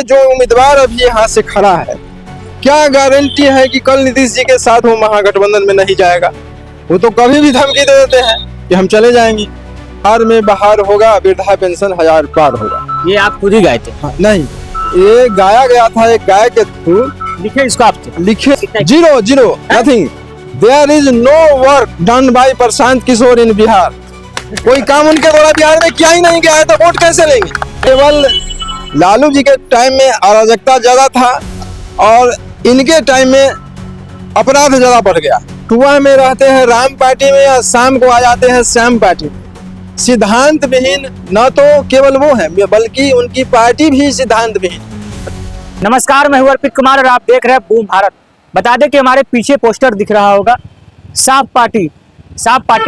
के जो उम्मीदवार अभी यहाँ से खड़ा है, क्या गारंटी है कि कल नीतीश जी के साथ वो महागठबंधन में नहीं जाएगा? वो तो कभी भी धमकी दे देते हैं कि हम चले जाएंगे। बिहार में बहार होगा, वृद्धा पेंशन 1000 पार होगा। ये आप खुद ही गाए थे? हाँ, नहीं, ये गाया गया था एक गाय के थ्रू। लिखे इसको आप थे? लिखे zero nothing. There is no work done by Prashant Kishor in Bihar. कोई काम उनके द्वारा बिहार में किया ही नहीं गया है, तो वोट कैसे लेंगे? केवल लालू जी के टाइम में अराजकता ज्यादा था और इनके टाइम में अपराध ज्यादा बढ़ गया। सुबह में रहते हैं राम पार्टी में या शाम को आ जाते हैं श्याम पार्टी में। सिद्धांत विहीन न तो केवल वो है, बल्कि उनकी पार्टी भी सिद्धांत विहीन। नमस्कार, मैं हूं अर्पित कुमार और आप देख रहे हैं बूम भारत। बता दें कि हमारे पीछे पोस्टर दिख रहा होगा, साफ पार्टी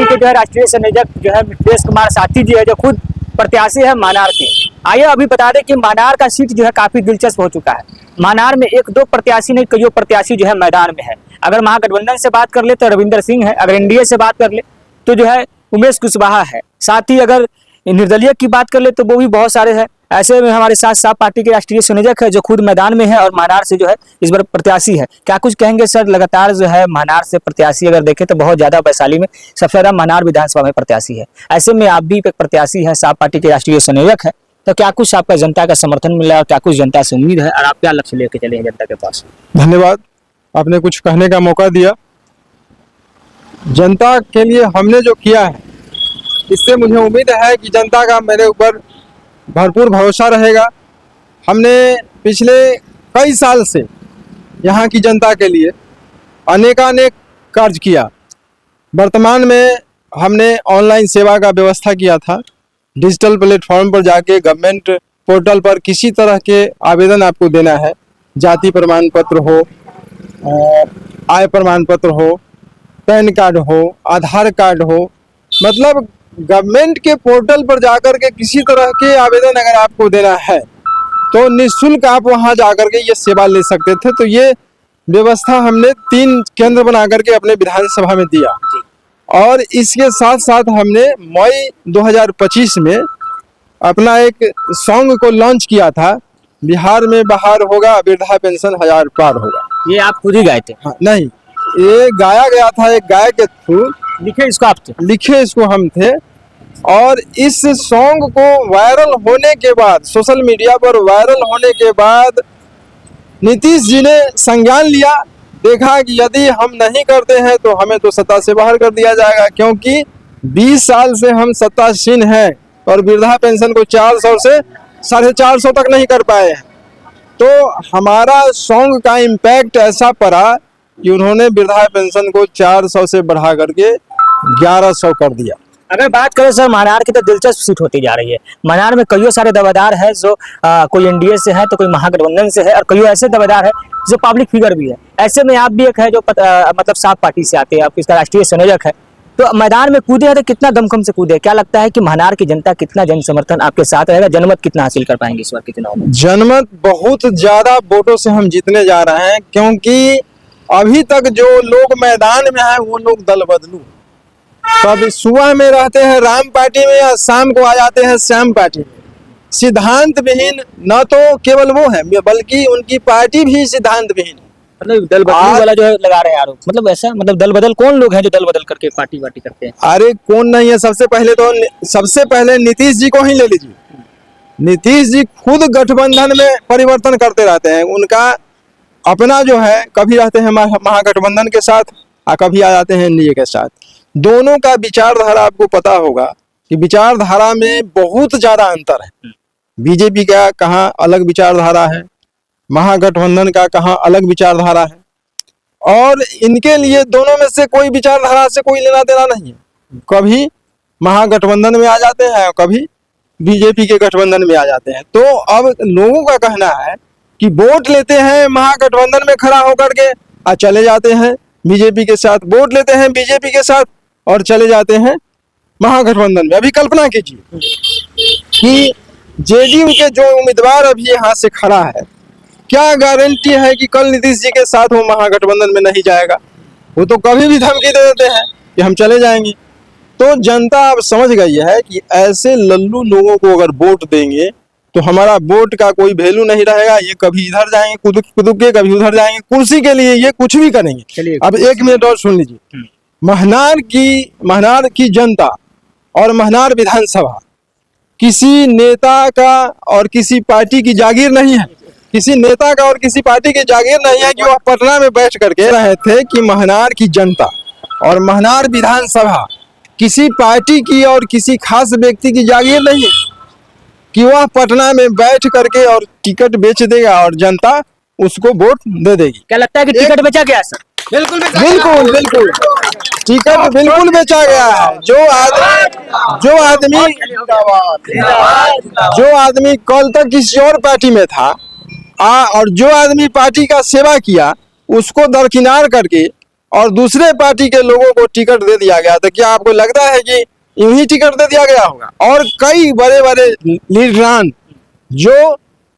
के जो है राष्ट्रीय संयोजक जो है मिथिलेश कुमार साथी जी है, जो खुद प्रत्याशी है मानार के। आइए अभी बता दें कि मानार का सीट जो है काफी दिलचस्प हो चुका है। मानार में एक दो प्रत्याशी नहीं, कईयों प्रत्याशी जो है मैदान में है। अगर महागठबंधन से बात कर ले तो रविंदर सिंह है, अगर एनडीए से बात कर ले तो जो है उमेश कुशवाहा है, साथ ही अगर निर्दलीय की बात कर ले तो वो भी बहुत सारे हैं। ऐसे में हमारे साथ साफ पार्टी के राष्ट्रीय संयोजक है जो खुद मैदान में है और मानार से जो है इस बार प्रत्याशी है। क्या कुछ कहेंगे सर? लगातार जो है मानार से प्रत्याशी अगर देखें तो बहुत ज्यादा, वैशाली में सबसे ज्यादा मानार विधानसभा में प्रत्याशी है। ऐसे में आप भी एक प्रत्याशी है, साफ पार्टी के राष्ट्रीय संयोजक है, तो क्या कुछ आपका जनता का समर्थन मिला और क्या कुछ जनता से उम्मीद है और आप क्या लक्ष्य लेके चले हैं जनता के पास? धन्यवाद, आपने कुछ कहने का मौका दिया। जनता के लिए हमने जो किया है, इससे मुझे उम्मीद है कि जनता का मेरे ऊपर भरपूर भरोसा रहेगा। हमने पिछले कई साल से यहाँ की जनता के लिए अनेकानेक कार्य किया। वर्तमान में हमने ऑनलाइन सेवा का व्यवस्था किया था। डिजिटल प्लेटफॉर्म पर जाके गवर्नमेंट पोर्टल पर किसी तरह के आवेदन आपको देना है, जाति प्रमाण पत्र हो, आय प्रमाण पत्र हो, पैन कार्ड हो, आधार कार्ड हो, मतलब गवर्नमेंट के पोर्टल पर जाकर के किसी तरह के आवेदन अगर आपको देना है तो निःशुल्क आप वहां जाकर के ये सेवा ले सकते थे। तो ये व्यवस्था हमने 3 केंद्र बना करके अपने विधानसभा में दिया और इसके साथ साथ हमने मई 2025 में अपना एक सॉन्ग को लॉन्च किया था, बिहार में बहार होगा, वृद्धा पेंशन 1000 पार होगा। ये आप खुद ही गाए थे? हाँ, नहीं, ये गाया गया था एक गाय के थ्रू। लिखे इसको आप थे? लिखे इसको हम थे और इस सॉन्ग को वायरल होने के बाद, सोशल मीडिया पर वायरल होने के बाद नीतीश जी ने संज्ञान लिया, देखा कि यदि हम नहीं करते हैं तो हमें तो सत्ता से बाहर कर दिया जाएगा, क्योंकि 20 साल से हम सत्तासीन हैं और वृद्धा पेंशन को 400 से 450 तक नहीं कर पाए हैं। तो हमारा सॉन्ग का इम्पैक्ट ऐसा पड़ा कि उन्होंने वृद्धा पेंशन को 400 से बढ़ा करके 1100 कर दिया। अगर बात करें सर, मानार की तो दिलचस्प सीट होती जा रही है। मानार में कईयों सारे दावेदार है, जो कोई एनडीए से है तो कोई महागठबंधन से है और कईयों ऐसे दावेदार है जो पब्लिक फिगर भी है। ऐसे में आप भी एक है जो मतलब साफ पार्टी से आते हैं, आप इसका राष्ट्रीय संयोजक है, तो मैदान में कूदे हैं तो कितना दमखम से कूदे? क्या लगता है कि मानार की जनता कितना जन समर्थन आपके साथ रहेगा? जनमत कितना हासिल कर पाएंगे इस बार के चुनाव में? जनमत बहुत ज्यादा वोटों से हम जीतने जा रहे हैं, क्योंकि अभी तक जो लोग मैदान में हैं वो लोग दल बदलू। कभी सुबह में रहते हैं राम पार्टी में या शाम को आ जाते हैं श्याम पार्टी में। सिद्धांत विहीन न तो केवल वो है, बल्कि उनकी पार्टी भी सिद्धांत विहीन है। मतलब दल बदल वाला जो है लगा रहे हैं आरोप, मतलब ऐसा, मतलब दल बदल कौन लोग हैं जो दल बदल करके पार्टी करते हैं? अरे कौन नहीं है, सबसे पहले नीतीश जी को ही ले लीजिए। नीतीश जी खुद गठबंधन में परिवर्तन करते रहते हैं। उनका अपना जो है, कभी रहते हैं महागठबंधन के साथ और कभी आ जाते हैं एनडीए के साथ। दोनों का विचारधारा आपको पता होगा कि विचारधारा में बहुत ज्यादा अंतर है। बीजेपी का कहाँ अलग विचारधारा है, महागठबंधन का कहाँ अलग विचारधारा है, और इनके लिए दोनों में से कोई विचारधारा से कोई लेना देना नहीं है। कभी महागठबंधन में आ जाते हैं और कभी बीजेपी के गठबंधन में आ जाते हैं। तो अब लोगों का कहना है कि वोट लेते हैं महागठबंधन में खड़ा होकर के और चले जाते हैं बीजेपी के साथ, वोट लेते हैं बीजेपी के साथ और चले जाते हैं महागठबंधन में। अभी कल्पना कीजिए कि जेडीयू के जो उम्मीदवार अभी यहाँ से खड़ा है, क्या गारंटी है कि कल नीतीश जी के साथ वो महागठबंधन में नहीं जाएगा? वो तो कभी भी धमकी दे देते हैं कि हम चले जाएंगे। तो जनता अब समझ गई है कि ऐसे लल्लू लोगों को अगर वोट देंगे तो हमारा वोट का कोई वैल्यू नहीं रहेगा। ये कभी इधर जाएंगे कुदुक कुदुक के, कभी उधर जाएंगे, कुर्सी के लिए ये कुछ भी करेंगे। चलिए। अब 1 मिनट और सुन लीजिए। महनार की जनता और महनार विधानसभा किसी नेता का और किसी पार्टी की जागीर नहीं है। किसी नेता का और किसी पार्टी की जागीर नहीं है कि वह पटना में बैठ करके रहे थे कि महनार की जनता और महनार विधानसभा किसी पार्टी की और किसी खास व्यक्ति की जागीर नहीं है कि वह पटना में बैठ करके और टिकट बेच देगा और जनता उसको वोट दे देगी। क्या लगता है कि टिकट बेचा गया सर? बिल्कुल बिल्कुल टिकट बिल्कुल बेचा गया है। जो आदमी कल तक किसी और पार्टी में था और जो आदमी पार्टी का सेवा किया उसको दरकिनार करके और दूसरे पार्टी के लोगों को टिकट दे दिया गया। तो क्या आपको लगता है कि यूं ही टिकट दे दिया गया होगा? और कई बड़े बड़े लीडरान जो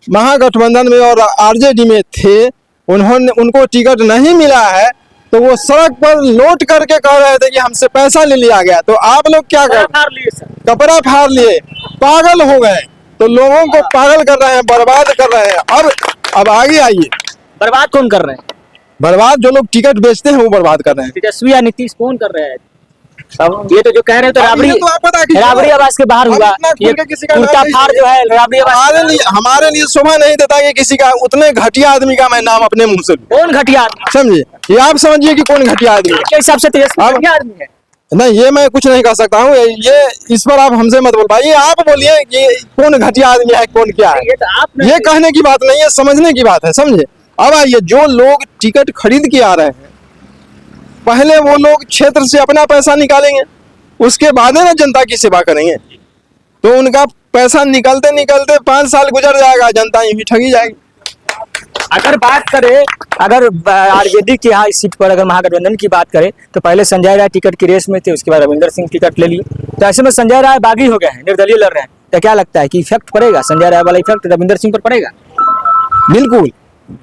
महागठबंधन में और आरजेडी में थे उनको टिकट नहीं मिला है तो वो सड़क पर लौट करके कह रहे थे कि हमसे पैसा ले लिया गया। तो आप लोग क्या कर कपड़ा फाड़ लिए, पागल हो गए, तो लोगों को पागल कर रहे हैं, बर्बाद कर रहे हैं। अब आगे आइए। बर्बाद कौन कर रहे हैं? बर्बाद जो लोग टिकट बेचते हैं वो बर्बाद कर रहे हैं। तेजस्वी या नीतीश कौन कर रहे हैं? ये तो जो कह रहे हैं तो राबड़ी आवाज के बाहर हुआ। ये उल्टा फाड़ जो है राबड़ी आवाज हमारे लिए शोभा नहीं देता कि किसी का उतने घटिया आदमी का मैं नाम अपने मुंह से लूं। कौन घटिया? समझिए, ये आप समझिए कि कौन घटिया आदमी है। आपके हिसाब से तेजस्वी घटिया आदमी है? नहीं, ये मैं कुछ नहीं कह सकता हूँ। ये इस पर आप हमसे मत बोल पाइए। आप बोलिए कि कौन घटिया आदमी है, कौन क्या है। ये कहने की बात नहीं है, समझने की बात है। समझे? अब आइए, जो लोग टिकट खरीद के आ रहे हैं पहले वो लोग क्षेत्र से अपना पैसा निकालेंगे, उसके बाद ना जनता की सेवा करेंगे। तो उनका पैसा निकलते निकलते 5 साल गुजर जाएगा, जनता यूं ही ठगी जाएगी। अगर बात करें, अगर आयुर्वेदिक की यहाँ इस सीट पर अगर महागठबंधन की बात करें तो पहले संजय राय टिकट की रेस में थे, उसके बाद रविंदर सिंह टिकट ले लिए। तो ऐसे में संजय राय बागी हो गए हैं, निर्दलीय लड़ रहे हैं। तो क्या लगता है कि इफेक्ट पड़ेगा, संजय राय वाला इफेक्ट रविंदर सिंह पर पड़ेगा? बिल्कुल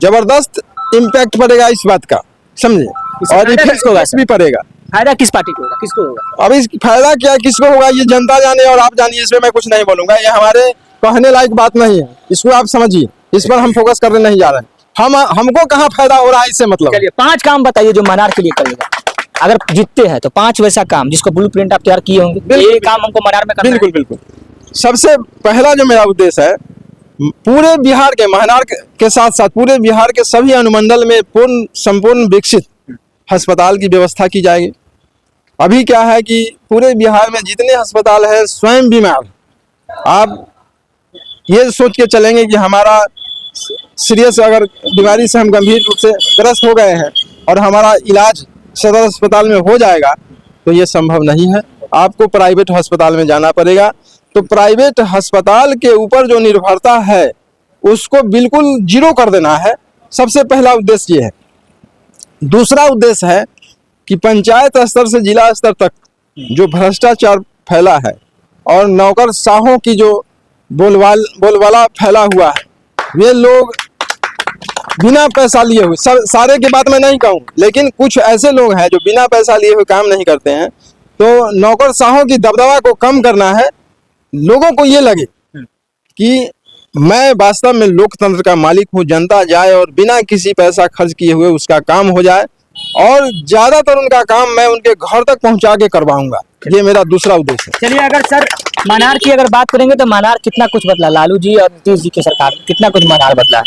जबरदस्त इम्पैक्ट पड़ेगा इस बात का, समझे। और इफेक्ट भी पड़ेगा। फायदा किस पार्टी को होगा, किसको होगा? अब इस फायदा क्या किसको होगा ये जनता जाने और आप जानिए, इसमें मैं कुछ नहीं बोलूंगा। ये हमारे कहने लायक बात नहीं है, इसको आप समझिए, इस पर हम फोकस करने नहीं जा रहे हैं। हमको कहाँ फायदा हो रहा है इससे मतलब। चलिए 5 काम बताइए जो मनार के लिए करेगा। अगर जीतते हैं तो 5 वैसा काम जिसको ब्लूप्रिंट आप तैयार किए होंगे, ये काम हमको मनार में करना है। बिल्कुल। सबसे पहला जो मेरा उद्देश्य है, पूरे बिहार के महनार के साथ साथ पूरे बिहार के सभी अनुमंडल में संपूर्ण विकसित अस्पताल की व्यवस्था की जाएगी। अभी क्या है कि पूरे बिहार में जितने अस्पताल है स्वयं बीमार। आप ये सोच के चलेंगे कि हमारा सीरियस अगर बीमारी से हम गंभीर रूप से ग्रस्त हो गए हैं और हमारा इलाज सदर अस्पताल में हो जाएगा, तो ये संभव नहीं है। आपको प्राइवेट अस्पताल में जाना पड़ेगा। तो प्राइवेट अस्पताल के ऊपर जो निर्भरता है उसको बिल्कुल जीरो कर देना है। सबसे पहला उद्देश्य ये है। दूसरा उद्देश्य है कि पंचायत स्तर से जिला स्तर तक जो भ्रष्टाचार फैला है और नौकरशाहों की जो बोलबाला फैला हुआ है, वे लोग बिना पैसा लिए हुए, सारे की बात मैं नहीं कहूँ, लेकिन कुछ ऐसे लोग हैं जो बिना पैसा लिए हुए काम नहीं करते हैं। तो नौकरशाहों की दबदबा को कम करना है। लोगों को ये लगे कि मैं वास्तव में लोकतंत्र का मालिक हूँ, जनता जाए और बिना किसी पैसा खर्च किए हुए उसका काम हो जाए और ज्यादातर उनका काम मैं उनके घर तक पहुंचा के करवाऊंगा। ये मेरा दूसरा उद्देश्य है। चलिए, अगर सर मनार की अगर बात करेंगे तो मनार कितना कुछ बदला, लालू जी और नीतीश जी की सरकार कितना कुछ मनार बदला?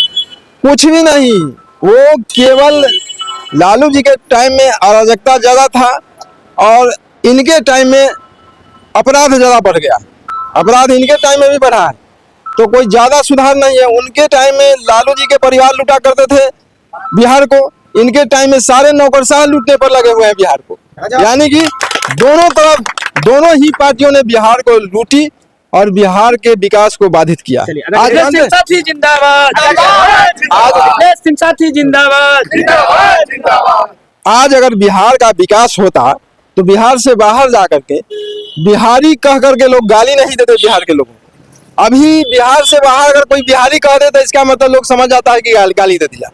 कुछ भी नहीं। वो केवल लालू जी के टाइम में अराजकता ज्यादा था और इनके टाइम में अपराध ज्यादा बढ़ गया। अपराध इनके टाइम में भी बढ़ा है, तो कोई ज्यादा सुधार नहीं है। उनके टाइम में लालू जी के परिवार लूटा करते थे बिहार को, इनके टाइम में सारे नौकरशाह लूटने पर लगे हुए हैं बिहार को। यानी कि दोनों तरफ दोनों ही पार्टियों ने बिहार को लूटी और बिहार के विकास को बाधित किया। आज अगर बिहार का विकास होता तो बिहार से बाहर जाकर के बिहारी कह करके लोग गाली नहीं देते बिहार के लोगों को। अभी बिहार से बाहर अगर कोई बिहारी कह दे तो इसका मतलब लोग समझ जाता है कि गाली दे दिया।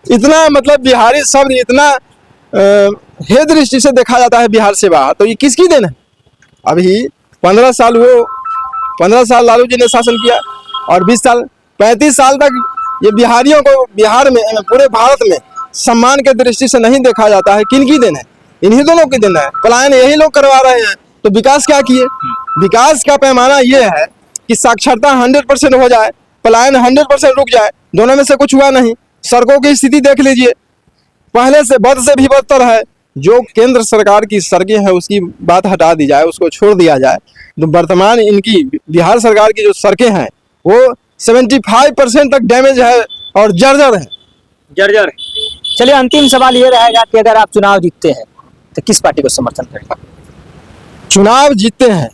इतना मतलब बिहारी शब्द इतना हे दृष्टि से देखा जाता है बिहार से बाहर। तो ये किसकी देन है? अभी 15 साल लालू जी ने शासन किया, और 20 साल 35 साल तक ये बिहारियों को बिहार में पूरे भारत में सम्मान के दृष्टि से नहीं देखा जाता है। किनकी देन है? इन्हीं दोनों की देन है। पलायन यही लोग करवा रहे हैं, तो विकास क्या किए? विकास का पैमाना ये है कि साक्षरता 100% हो जाए, पलायन 100% रुक जाए, दोनों में से कुछ हुआ नहीं। सड़कों की स्थिति देख लीजिए, पहले से बद से भी बदतर है। जो केंद्र सरकार की सड़कें हैं उसकी बात हटा दी जाए, उसको छोड़ दिया जाए, तो वर्तमान इनकी बिहार सरकार की जो सड़कें हैं वो 75% तक डैमेज है और जर्जर है। जर्जर। चलिए अंतिम सवाल ये रहेगा कि अगर आप चुनाव जीतते हैं तो किस पार्टी को समर्थन करेंगे? चुनाव जीतते हैं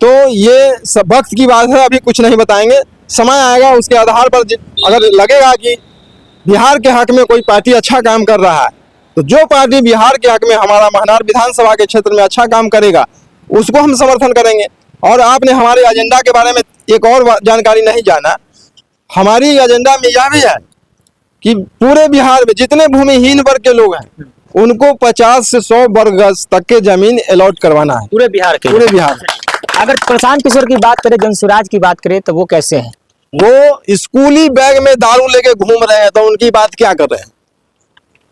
तो ये सब वक्त की बात है, अभी कुछ नहीं बताएंगे। समय आएगा उसके आधार पर अगर लगेगा कि बिहार के हक में कोई पार्टी अच्छा काम कर रहा है, तो जो पार्टी बिहार के हक में हमारा महनार विधानसभा के क्षेत्र में अच्छा काम करेगा उसको हम समर्थन करेंगे। और आपने हमारे एजेंडा के बारे में एक और जानकारी नहीं जाना, हमारी एजेंडा में यह भी है कि पूरे बिहार में जितने भूमिहीन वर्ग के लोग हैं उनको 50 से 100 वर्ग गज तक के जमीन अलॉट करवाना है पूरे बिहार के? पूरे बिहार में। अगर प्रशांत किशोर की बात करें, जनसुराज की बात करें, तो वो कैसे हैं? वो स्कूली बैग में दारू लेके घूम रहे हैं, तो उनकी बात क्या कर रहे हैं?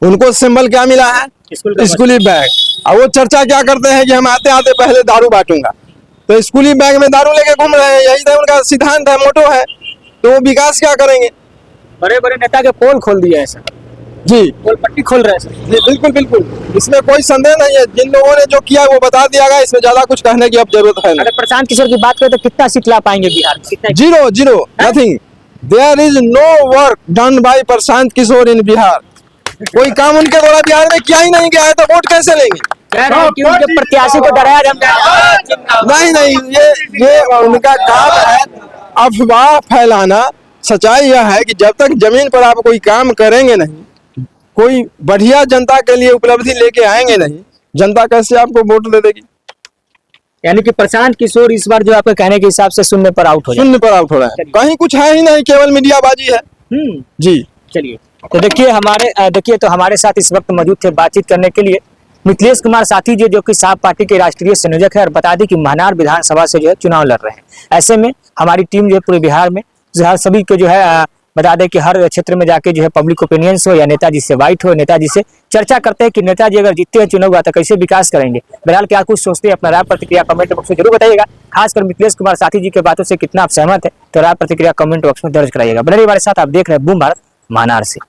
उनको सिंबल क्या मिला है? स्कूली बैग। और वो चर्चा क्या करते हैं कि हम आते आते पहले दारू बांटूंगा, तो स्कूली बैग में दारू लेके घूम रहे हैं, यही तो उनका सिद्धांत है, मोटो है। तो वो विकास क्या करेंगे? बड़े बड़े नेता के पोल खोल दिए हैं सर। जी, पोल पट्टी खोल रहे हैं सर। जी बिल्कुल बिल्कुल, इसमें कोई संदेह नहीं है। जिन लोगों ने जो किया वो बता दिया गया, इसमें ज्यादा कुछ कहने की अब जरूरत है नहीं। अगर प्रशांत किशोर की बात करें तो कितना सीट ला पाएंगे बिहार में? कितना? Zero zero, nothing. There is no work done by Prashant Kishor in Bihar. कोई काम उनके द्वारा बिहार में किया ही नहीं गया है, तो वोट कैसे लेंगे? कह रहे हैं कि उनके प्रत्याशी को डराया जाए। नहीं नहीं, ये उनका काम है अफवाह फैलाना। सच्चाई यह है कि जब तक जमीन पर आप कोई काम करेंगे नहीं, कोई बढ़िया जनता के लिए उपलब्धि लेके आएंगे नहीं, जनता कैसे आपको वोट दे देगी? यानी कि प्रशांत किशोर इस बार जो आपके कहने के हिसाब से शून्य पर आउट हो जाए। शून्य पर आउट हो रहा है, कहीं कुछ है ही नहीं, केवल मीडियाबाजी है। जी चलिए, तो देखिए तो हमारे साथ इस वक्त मौजूद थे बातचीत करने के लिए मिथिलेश कुमार साथी जी, जो कि साप पार्टी के राष्ट्रीय संयोजक है, और बता दें कि महनार विधानसभा से जो है चुनाव लड़ रहे हैं। ऐसे में हमारी टीम जो है पूरे बिहार में सभी को जो है बता दें कि हर क्षेत्र में जाके जो है पब्लिक ओपिनियंस हो या नेताजी से वाइट हो, नेताजी से चर्चा करते हैं कि नेताजी अगर जीतते हैं चुनाव हुआ तो कैसे विकास करेंगे। बहरहाल क्या कुछ सोचते हैं, अपना राय प्रतिक्रिया कमेंट बॉक्स में जरूर बताइएगा। खासकर मिथिलेश कुमार साथी जी के बातों से कितना आप सहमत है, तो राय प्रतिक्रिया कमेंट बॉक्स में दर्ज कराइएगा। बने रहिए हमारे साथ, आप देख रहे हैं बूम भारत महनार से।